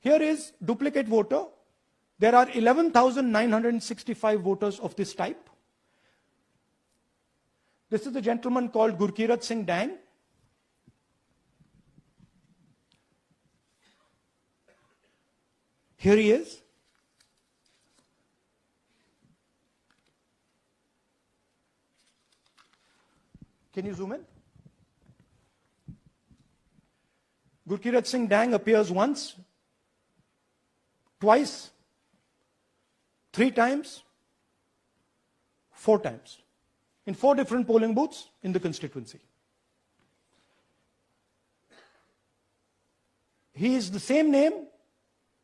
Here is duplicate voter. There are 11,965 voters of this type. This is the gentleman called Gurkirat Singh Dang. Here he is. Can you zoom in? Gurkirat Singh Dang appears once, twice, 3 times, 4 times, in 4 different polling booths in the constituency. He is the same name,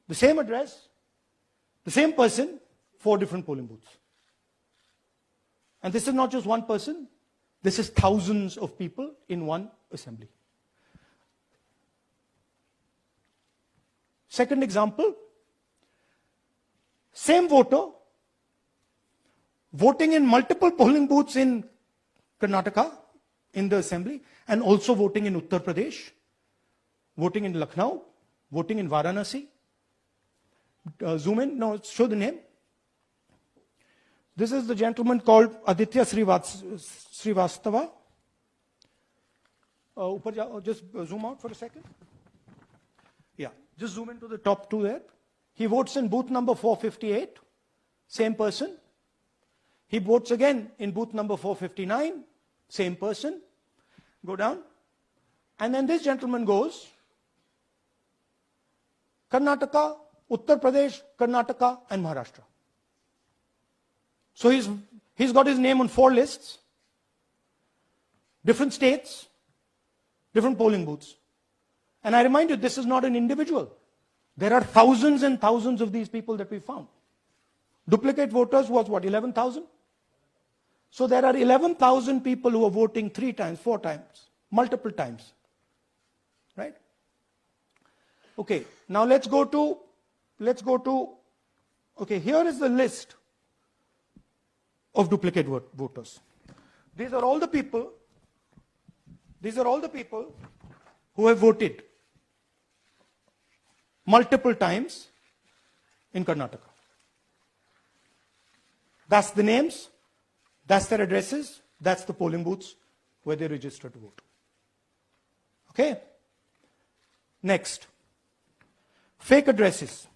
the same address, the same person, 4 different polling booths. And this is not just one person, this is thousands of people in one assembly. Second example, same voter voting in multiple polling booths in Karnataka in the assembly and also voting in Uttar Pradesh, voting in Lucknow, voting in Varanasi. Zoom in, no, show the name. This is the gentleman called Aditya Srivastava. Just zoom out for a second. Yeah, just zoom into the top 2 there. He votes in booth number 458, same person. He votes again in booth number 459, same person. Go down. And then this gentleman goes, Karnataka, Uttar Pradesh, Karnataka, and Maharashtra. So he's got his name on 4 lists, different states, different polling booths. And I remind you, this is not an individual. There are thousands and thousands of these people that we found. Duplicate voters was what, 11,000? So there are 11,000 people who are voting 3 times, 4 times, multiple times. Right? Okay, now let's go to, okay, here is the list of duplicate voters. These are all the people who have voted multiple times in Karnataka. That's the names, that's their addresses, that's the polling booths where they register to vote. Okay? Next, fake addresses.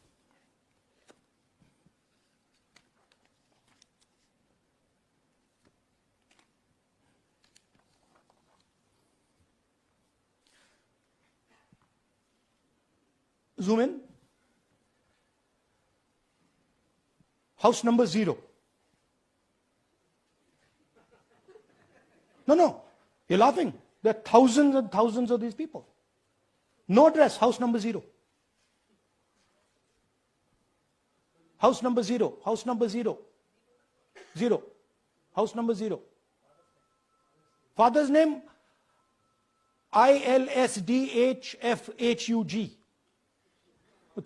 Zoom in. House number 0. No, you're laughing. There are thousands and thousands of these people. No address, house number 0. House number 0, house number 0. 0. House number 0. Father's name, ILSDHFHUG.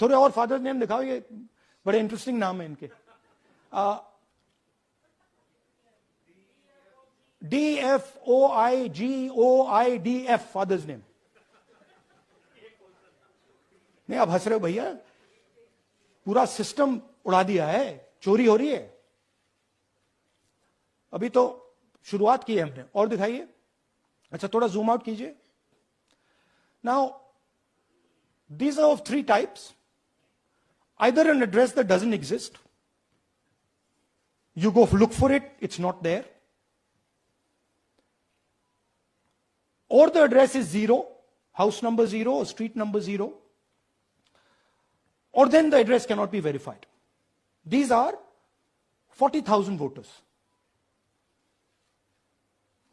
थोड़े और father name दिखाओ, ये बड़े interesting नाम है इनके. DFOIGOIDF father's name. नहीं, आप हंस रहे हो भैया, पूरा सिस्टम उड़ा दिया है, चोरी हो रही है. अभी तो शुरुआत की है हमने, और दिखाइए. अच्छा, थोड़ा जूम आउट कीजिए. Now these are of 3 types. Either an address that doesn't exist, you go look for it, it's not there. Or the address is 0, house number 0 or street number 0. Or then the address cannot be verified. These are 40,000 voters.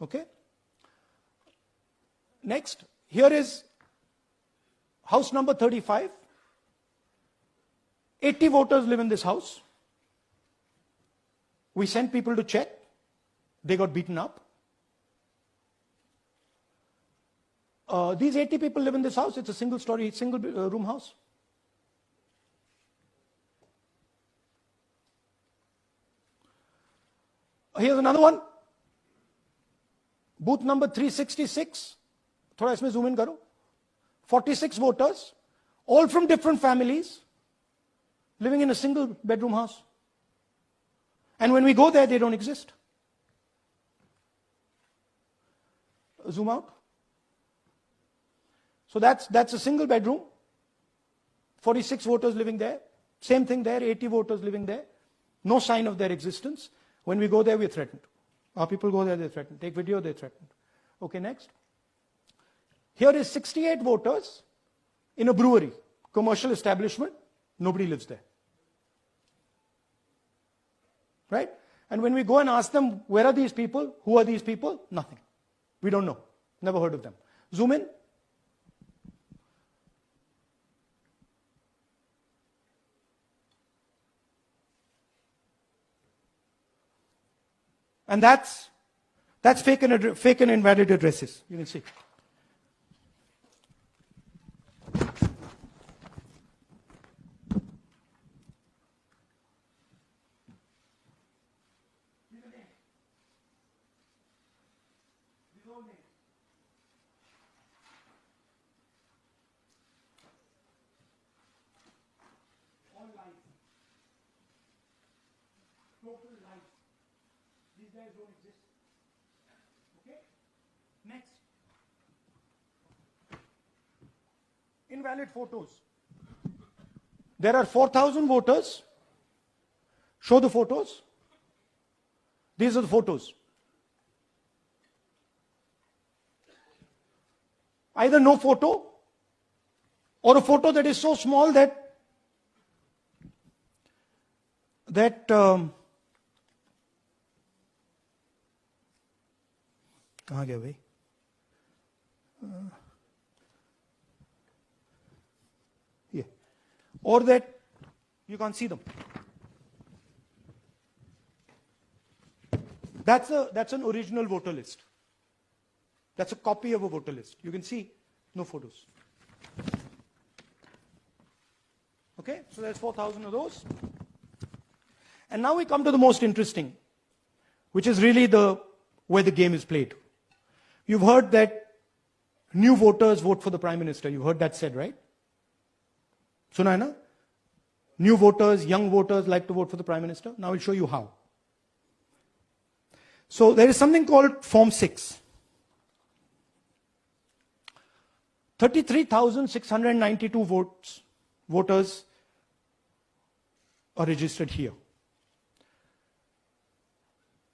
Okay? Next, here is house number 35. 80 voters live in this house. We sent people to check. They got beaten up. These 80 people live in this house. It's a single room house. Here's another one. Booth number 366. थोड़ा इसमें zoom in करो. 46 voters. all from different families, living in a single bedroom house. And when we go there, they don't exist. Zoom out. So that's a single bedroom. 46 voters living there. Same thing there, 80 voters living there. No sign of their existence. When we go there, we're threatened. Our people go there, they're threatened. Take video, they're threatened. Okay, next. Here is 68 voters in a brewery, commercial establishment. Nobody lives there. Right? And when we go and ask them, where are these people? Who are these people? Nothing. We don't know. Never heard of them. Zoom in. And that's fake and invalid addresses. You can see. All lies. Total lies. These guys don't exist. Okay? Next. Invalid photos. There are 4,000 voters. Show the photos. These are the photos. Either no photo or a photo that is so small that कहाँ गया भाई? Yeah. Or that you can't see them. That's an original voter list. That's a copy of a voter list. You can see no photos. Okay, so there's 4,000 of those. And now we come to the most interesting, which is really where the game is played. You've heard that new voters vote for the Prime Minister. You've heard that said, right? Suna hai na? New voters, young voters like to vote for the Prime Minister. Now I'll show you how. So there is something called Form 6. 33,692 voters are registered here.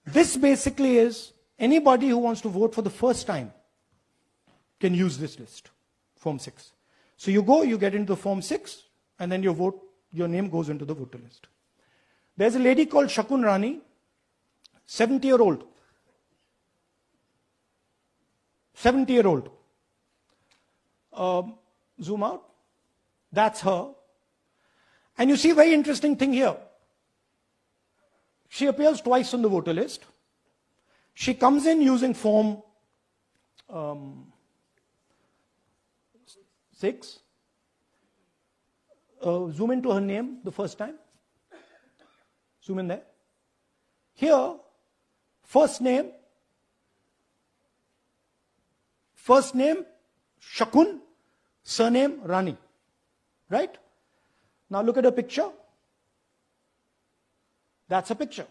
This basically is anybody who wants to vote for the first time can use this list, Form 6. So you go, you get into the Form 6, and then your name goes into the voter list. There's a lady called Shakun Rani, 70-year-old. 70-year-old. Zoom out. That's her. And you see a very interesting thing here. She appears twice on the voter list. She comes in using Form 6. Zoom into her name the first time. Zoom in there. Here, first name, Shakun, surname, Rani. Right? Now look at her picture. That's a picture.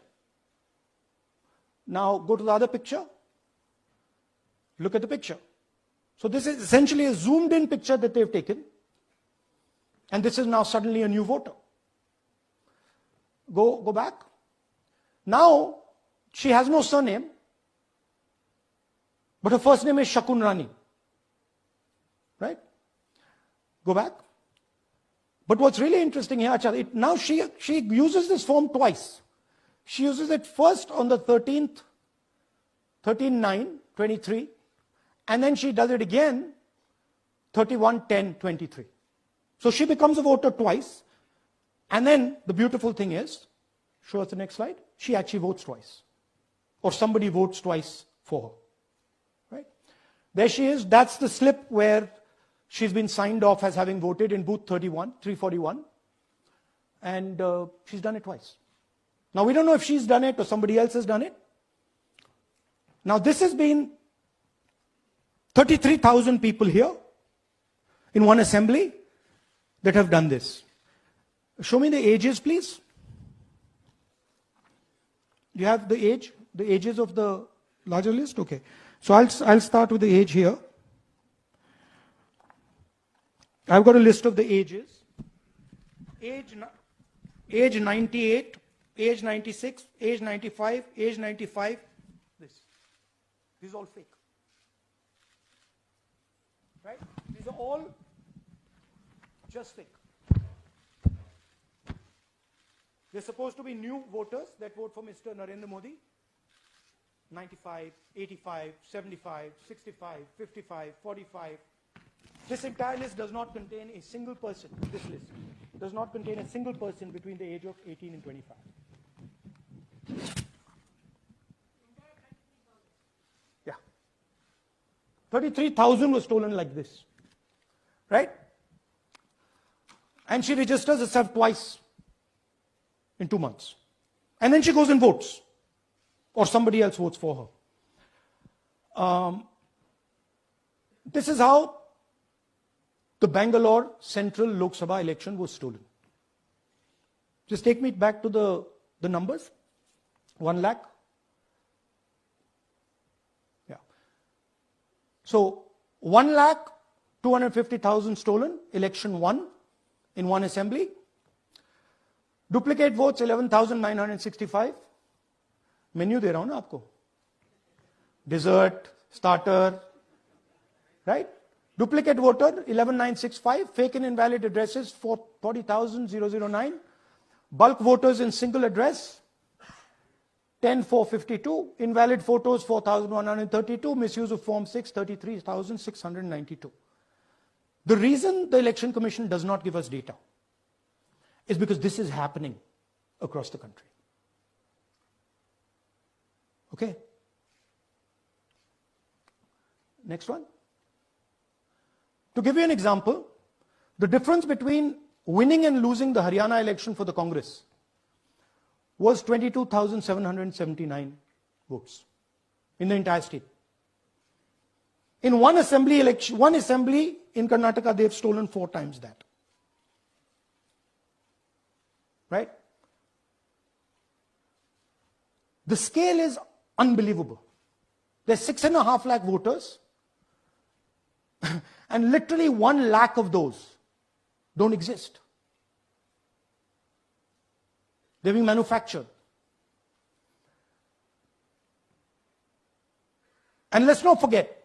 Now go to the other picture. Look at the picture. So this is essentially a zoomed in picture that they've taken. And this is now suddenly a new voter. Go back. Now she has no surname, but her first name is Shakun Rani. Right? Go back. But what's really interesting here, now she uses this form twice. She uses it first on the 13th, 13/9/23, and then she does it again 31/10/23. So she becomes a voter twice, and then the beautiful thing is, show us the next slide, she actually votes twice. Or somebody votes twice for her. Right? There she is, that's the slip where she's been signed off as having voted in booth 341, and she's done it twice. Now we don't know if she's done it or somebody else has done it. Now this has been 33,000 people here in one assembly. that have done this. Show me the ages, please. Do you have the ages of the larger list? Okay. So I'll start with the age here. I've got a list of the ages. Age 98, age 96, age 95, age 95. This is all fake. Right? These are all just fake. They're supposed to be new voters that vote for Mr. Narendra Modi. 95, 85, 75, 65, 55, 45. This entire list does not contain a single person. This list does not contain a single person between the age of 18 and 25. Yeah. 33,000 was stolen like this. Right? And she registers herself twice in 2 months. And then she goes and votes. Or somebody else votes for her. This is how the Bangalore Central Lok Sabha election was stolen. Just take me back to the numbers. 1 lakh. Yeah. So 1,250,000 stolen, election won in one assembly. Duplicate votes 11,965. Menu दे रहा हूं ना आपको. Dessert, starter, right? Duplicate voter 11,965. Fake and invalid addresses 40,009. Bulk voters in single address 10,452. Invalid photos 4,132. Misuse of Form 6 33,692. The reason the Election Commission does not give us data is because this is happening across the country. Okay. Next one. To give you an example, the difference between winning and losing the Haryana election for the Congress was 22,779 votes in the entire state. In one assembly in Karnataka, they've stolen 4 times that. Right? The scale is unbelievable. There's 6.5 lakh voters, and literally 1 lakh of those don't exist. They're being manufactured. And let's not forget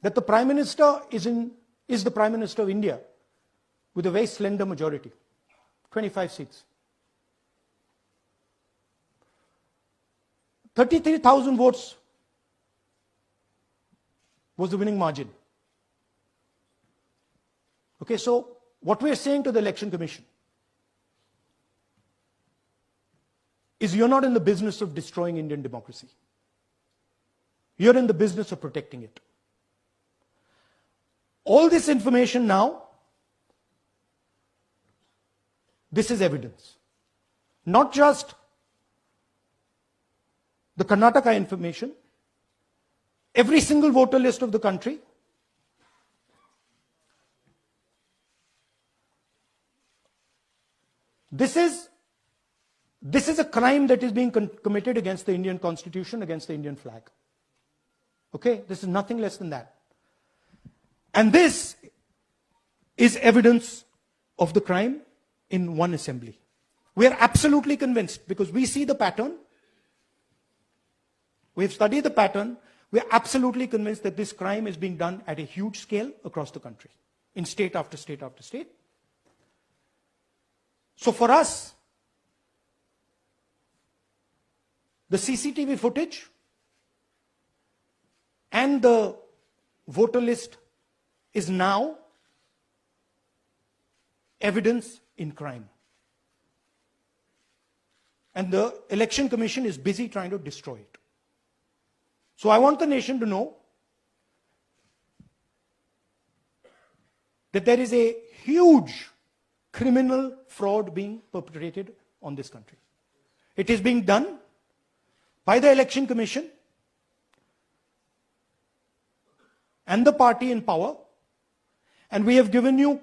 that the Prime Minister is the Prime Minister of India with a very slender majority, 25 seats. 33,000 votes was the winning margin. Okay, so what we are saying to the Election Commission is you're not in the business of destroying Indian democracy. You're in the business of protecting it. All this information now, this is evidence. Not just the Karnataka information, every single voter list of the country, this is a crime that is being committed against the Indian Constitution, against the Indian flag. Okay, this is nothing less than that. And this is evidence of the crime in one assembly. We are absolutely convinced because we see the pattern. We've studied the pattern. We're absolutely convinced that this crime is being done at a huge scale across the country, in state after state after state. So for us, the CCTV footage and the voter list is now evidence in crime. And the Election Commission is busy trying to destroy it. So I want the nation to know that there is a huge criminal fraud being perpetrated on this country. It is being done by the Election Commission and the party in power, and we have given you